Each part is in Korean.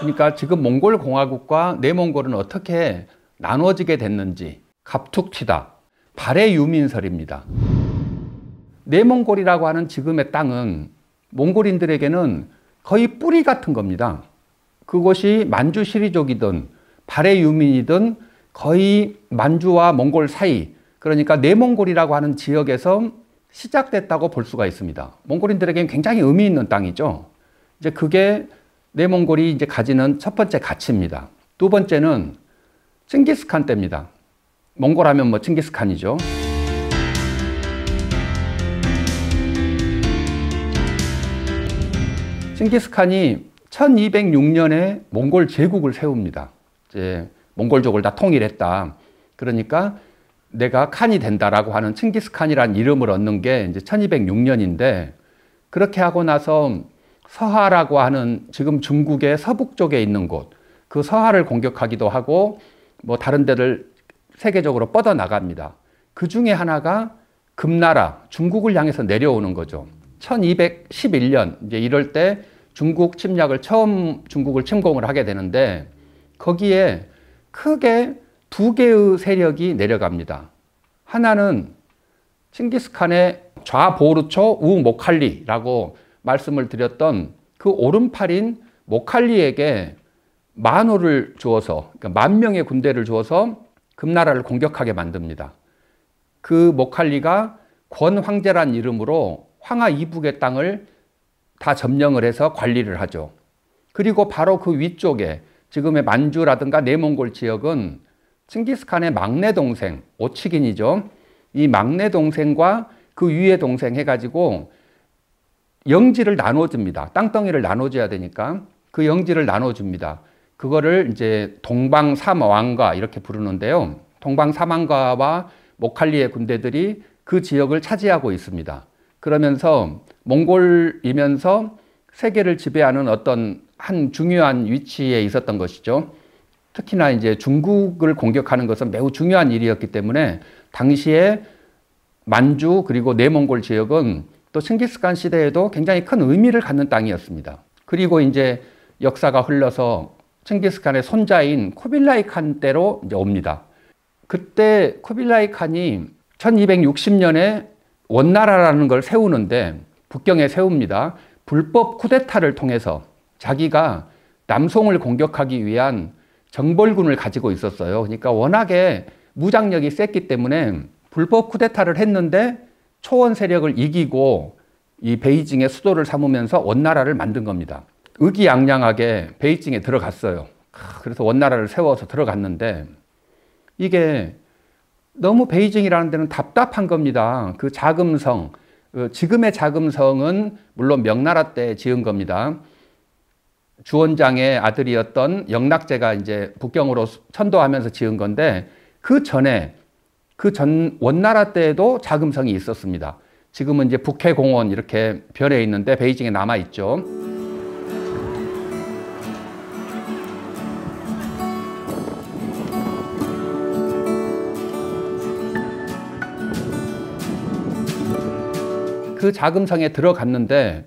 그러니까 지금 몽골 공화국과 내몽골은 어떻게 나눠지게 됐는지 갑툭 튀다. 발해 유민설입니다. 내몽골이라고 하는 지금의 땅은 몽골인들에게는 거의 뿌리 같은 겁니다. 그곳이 만주 시리족이든 발해 유민이든 거의 만주와 몽골 사이, 그러니까 내몽골이라고 하는 지역에서 시작됐다고 볼 수가 있습니다. 몽골인들에게는 굉장히 의미 있는 땅이죠. 이제 그게 내몽골이 이제 가지는 첫 번째 가치입니다. 두 번째는 칭기스칸 때입니다. 몽골 하면 뭐 칭기스칸이죠. 칭기스칸이 1206년에 몽골 제국을 세웁니다. 이제 몽골족을 다 통일했다. 그러니까 내가 칸이 된다라고 하는 칭기스칸이라는 이름을 얻는 게 이제 1206년인데, 그렇게 하고 나서 서하라고 하는 지금 중국의 서북 쪽에 있는 곳, 그 서하를 공격하기도 하고 뭐 다른 데를 세계적으로 뻗어 나갑니다. 그 중에 하나가 금나라, 중국을 향해서 내려오는 거죠. 1211년 이제 이럴 때 중국 침략을 처음 중국을 침공을 하게 되는데, 거기에 크게 두 개의 세력이 내려갑니다. 하나는 칭기스칸의 좌보르초 우모칼리라고 말씀을 드렸던 그 오른팔인 모칼리에게 만호를 주어서, 그러니까 10,000명의 군대를 주어서 금나라를 공격하게 만듭니다. 그 모칼리가 권황제란 이름으로 황하 이북의 땅을 다 점령을 해서 관리를 하죠. 그리고 바로 그 위쪽에 지금의 만주라든가 내몽골 지역은 칭기스칸의 막내 동생 오치긴이죠. 이 막내 동생과 그 위의 동생 해가지고 영지를 나눠줍니다. 땅덩이를 나눠줘야 되니까 그 영지를 나눠줍니다. 그거를 이제 동방삼왕가 이렇게 부르는데요. 동방삼왕가와 모칼리의 군대들이 그 지역을 차지하고 있습니다. 그러면서 몽골이면서 세계를 지배하는 어떤 한 중요한 위치에 있었던 것이죠. 특히나 이제 중국을 공격하는 것은 매우 중요한 일이었기 때문에 당시에 만주 그리고 내몽골 지역은 또 칭기스칸 시대에도 굉장히 큰 의미를 갖는 땅이었습니다. 그리고 이제 역사가 흘러서 칭기스칸의 손자인 쿠빌라이 칸 때로 이제 옵니다. 그때 쿠빌라이 칸이 1260년에 원나라라는 걸 세우는데, 북경에 세웁니다. 불법 쿠데타를 통해서 자기가 남송을 공격하기 위한 정벌군을 가지고 있었어요. 그러니까 워낙에 무장력이 셌기 때문에 불법 쿠데타를 했는데 초원 세력을 이기고 이 베이징의 수도를 삼으면서 원나라를 만든 겁니다. 의기양양하게 베이징에 들어갔어요. 그래서 원나라를 세워서 들어갔는데, 이게 너무 베이징이라는 데는 답답한 겁니다. 그 자금성, 지금의 자금성은 물론 명나라 때 지은 겁니다. 주원장의 아들이었던 영락제가 이제 북경으로 천도하면서 지은 건데, 그 전 원나라 때에도 자금성이 있었습니다. 지금은 이제 북해공원 이렇게 별에 있는데 베이징에 남아 있죠. 그 자금성에 들어갔는데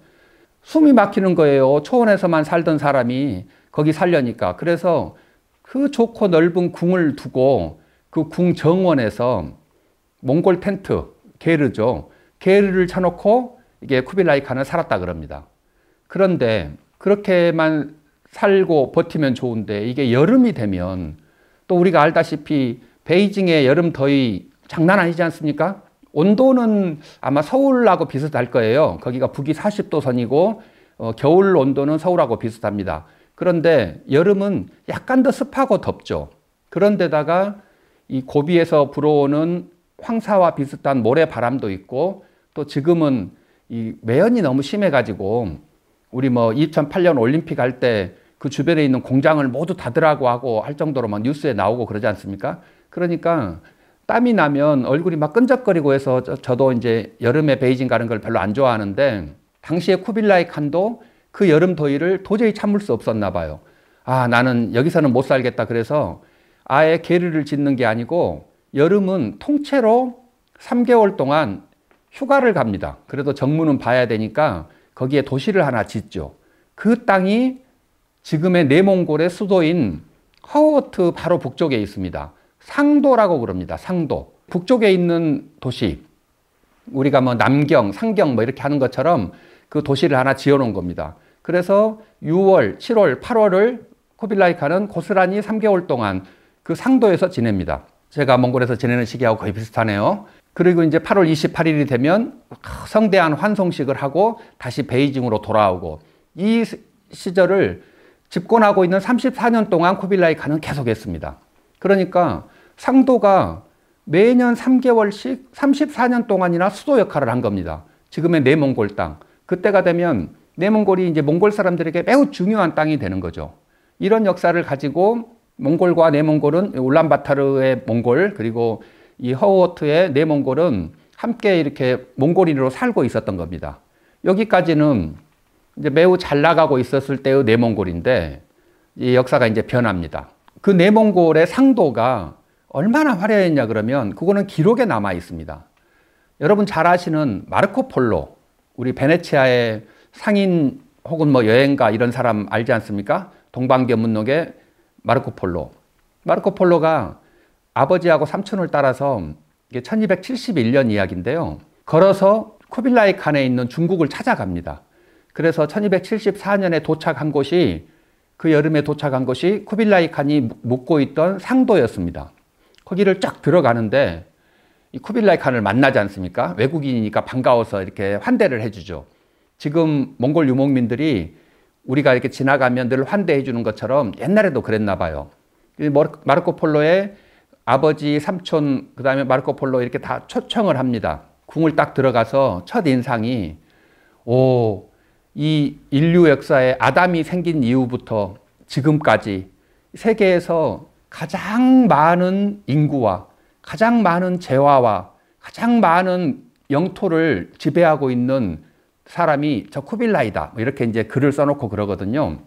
숨이 막히는 거예요. 초원에서만 살던 사람이 거기 살려니까. 그래서 그 좋고 넓은 궁을 두고 그 궁 정원에서 몽골 텐트, 게르죠. 게르를 쳐놓고 이게 쿠빌라이 칸은 살았다 그럽니다. 그런데 그렇게만 살고 버티면 좋은데, 이게 여름이 되면 또 우리가 알다시피 베이징의 여름 더위 장난 아니지 않습니까? 온도는 아마 서울하고 비슷할 거예요. 거기가 북위 40도 선이고 겨울 온도는 서울하고 비슷합니다. 그런데 여름은 약간 더 습하고 덥죠. 그런데다가 이 고비에서 불어오는 황사와 비슷한 모래바람도 있고, 또 지금은 이 매연이 너무 심해가지고 우리 뭐 2008년 올림픽 할 때 그 주변에 있는 공장을 모두 닫으라고 하고 할 정도로 막 뉴스에 나오고 그러지 않습니까? 그러니까 땀이 나면 얼굴이 막 끈적거리고 해서 저도 이제 여름에 베이징 가는 걸 별로 안 좋아하는데, 당시에 쿠빌라이 칸도 그 여름 더위를 도저히 참을 수 없었나 봐요. 아, 나는 여기서는 못 살겠다. 그래서 아예 게르를 짓는 게 아니고 여름은 통째로 3개월 동안 휴가를 갑니다. 그래도 정문은 봐야 되니까 거기에 도시를 하나 짓죠. 그 땅이 지금의 내몽골의 수도인 허워트 바로 북쪽에 있습니다. 상도라고 그럽니다. 상도. 북쪽에 있는 도시. 우리가 뭐 남경, 상경 뭐 이렇게 하는 것처럼 그 도시를 하나 지어놓은 겁니다. 그래서 6월, 7월, 8월을 쿠빌라이 칸은 고스란히 3개월 동안 그 상도에서 지냅니다. 제가 몽골에서 지내는 시기하고 거의 비슷하네요. 그리고 이제 8월 28일이 되면 성대한 환송식을 하고 다시 베이징으로 돌아오고, 이 시절을 집권하고 있는 34년 동안 쿠빌라이 칸은 계속했습니다. 그러니까 상도가 매년 3개월씩 34년 동안이나 수도 역할을 한 겁니다. 지금의 내몽골 땅. 그때가 되면 내몽골이 이제 몽골 사람들에게 매우 중요한 땅이 되는 거죠. 이런 역사를 가지고 몽골과 내몽골은, 울란바타르의 몽골 그리고 이 허워트의 내몽골은 함께 이렇게 몽골인으로 살고 있었던 겁니다. 여기까지는 이제 매우 잘 나가고 있었을 때의 내몽골인데, 이 역사가 이제 변합니다. 그 내몽골의 상도가 얼마나 화려했냐 그러면 그거는 기록에 남아 있습니다. 여러분 잘 아시는 마르코 폴로, 우리 베네치아의 상인 혹은 뭐 여행가 이런 사람 알지 않습니까? 동방견문록의 마르코 폴로. 마르코 폴로가 아버지하고 삼촌을 따라서, 이게 1271년 이야기인데요. 걸어서 쿠빌라이 칸에 있는 중국을 찾아갑니다. 그래서 1274년에 도착한 곳이, 그 여름에 도착한 곳이 쿠빌라이 칸이 묵고 있던 상도였습니다. 거기를 쫙 들어가는데 이 쿠빌라이 칸을 만나지 않습니까? 외국인이니까 반가워서 이렇게 환대를 해주죠. 지금 몽골 유목민들이 우리가 이렇게 지나가면 늘 환대해 주는 것처럼 옛날에도 그랬나 봐요. 마르코 폴로의 아버지, 삼촌, 그 다음에 마르코 폴로 이렇게 다 초청을 합니다. 궁을 딱 들어가서 첫 인상이, 이 인류 역사에 아담이 생긴 이후부터 지금까지 세계에서 가장 많은 인구와 가장 많은 재화와 가장 많은 영토를 지배하고 있는 사람이 저 쿠빌라이다. 이렇게 이제 글을 써놓고 그러거든요.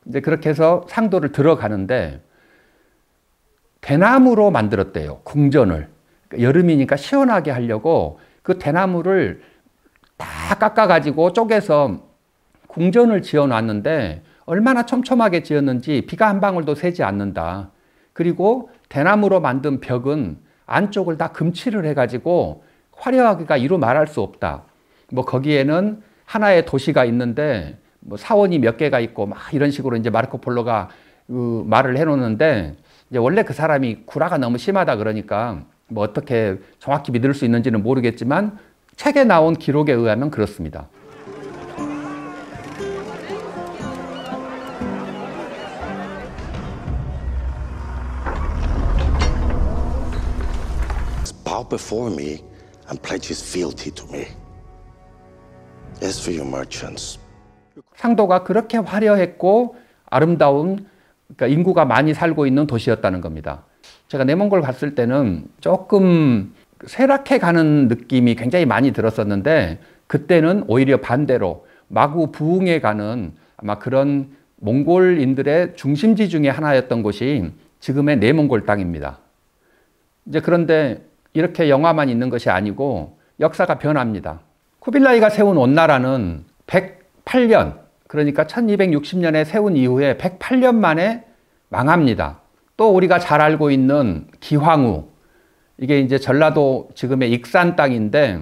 이제 그렇게 해서 상도를 들어가는데 대나무로 만들었대요. 궁전을. 여름이니까 시원하게 하려고 그 대나무를 다 깎아가지고 쪼개서 궁전을 지어놨는데 얼마나 촘촘하게 지었는지 비가 한 방울도 새지 않는다. 그리고 대나무로 만든 벽은 안쪽을 다 금칠을 해가지고 화려하기가 이루 말할 수 없다. 뭐 거기에는 하나의 도시가 있는데 뭐 사원이 몇 개가 있고 막 이런 식으로 이제 마르코 폴로가 말을 해놓는데, 이제 원래 그 사람이 구라가 너무 심하다 그러니까 뭐 어떻게 정확히 믿을 수 있는지는 모르겠지만 책에 나온 기록에 의하면 그렇습니다. Bow before me and pledge his fealty to me. As for your merchants. 상도가 그렇게 화려했고 아름다운, 그러니까 인구가 많이 살고 있는 도시였다는 겁니다. 제가 내몽골 갔을 때는 조금 쇠락해 가는 느낌이 굉장히 많이 들었었는데, 그때는 오히려 반대로 마구 부흥해 가는 아마 그런 몽골인들의 중심지 중에 하나였던 곳이 지금의 내몽골 땅입니다. 이제 그런데 이렇게 영화만 있는 것이 아니고 역사가 변합니다. 쿠빌라이가 세운 원나라는 108년, 그러니까 1260년에 세운 이후에 108년 만에 망합니다. 또 우리가 잘 알고 있는 기황후, 이게 이제 전라도 지금의 익산 땅인데,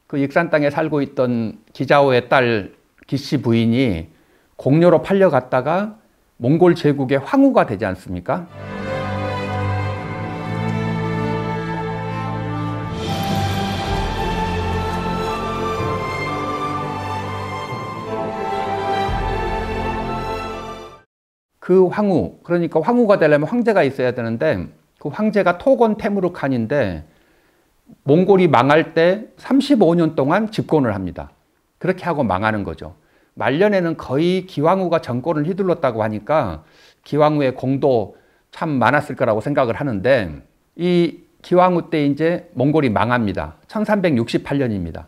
그 익산 땅에 살고 있던 기자오의 딸 기씨 부인이 공료로 팔려갔다가 몽골 제국의 황후가 되지 않습니까? 그 황후, 그러니까 황후가 되려면 황제가 있어야 되는데 그 황제가 토건 테무르칸인데 몽골이 망할 때 35년 동안 집권을 합니다. 그렇게 하고 망하는 거죠. 말년에는 거의 기황후가 정권을 휘둘렀다고 하니까 기황후의 공도 참 많았을 거라고 생각을 하는데, 이 기황후 때 이제 몽골이 망합니다. 1368년입니다.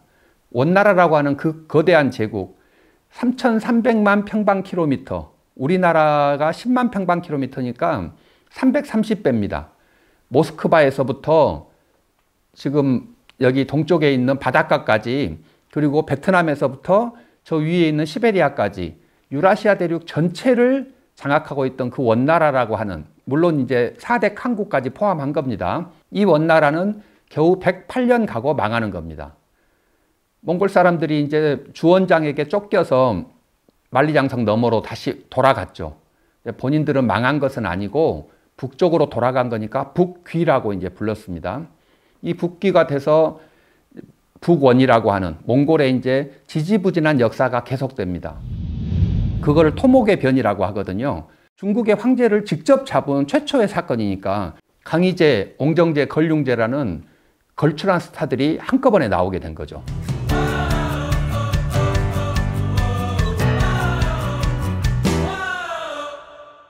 원나라라고 하는 그 거대한 제국, 3300만 평방킬로미터, 우리나라가 10만 평방킬로미터니까 330배입니다. 모스크바에서부터 지금 여기 동쪽에 있는 바닷가까지, 그리고 베트남에서부터 저 위에 있는 시베리아까지 유라시아 대륙 전체를 장악하고 있던 그 원나라라고 하는, 물론 이제 4대 칸국까지 포함한 겁니다. 이 원나라는 겨우 108년 가고 망하는 겁니다. 몽골 사람들이 이제 주원장에게 쫓겨서 만리장성 너머로 다시 돌아갔죠. 본인들은 망한 것은 아니고 북쪽으로 돌아간 거니까 북귀라고 이제 불렀습니다. 이 북귀가 돼서 북원이라고 하는 몽골의 이제 지지부진한 역사가 계속됩니다. 그거를 토목의 변이라고 하거든요. 중국의 황제를 직접 잡은 최초의 사건이니까 강희제, 옹정제, 걸륭제라는 걸출한 스타들이 한꺼번에 나오게 된 거죠.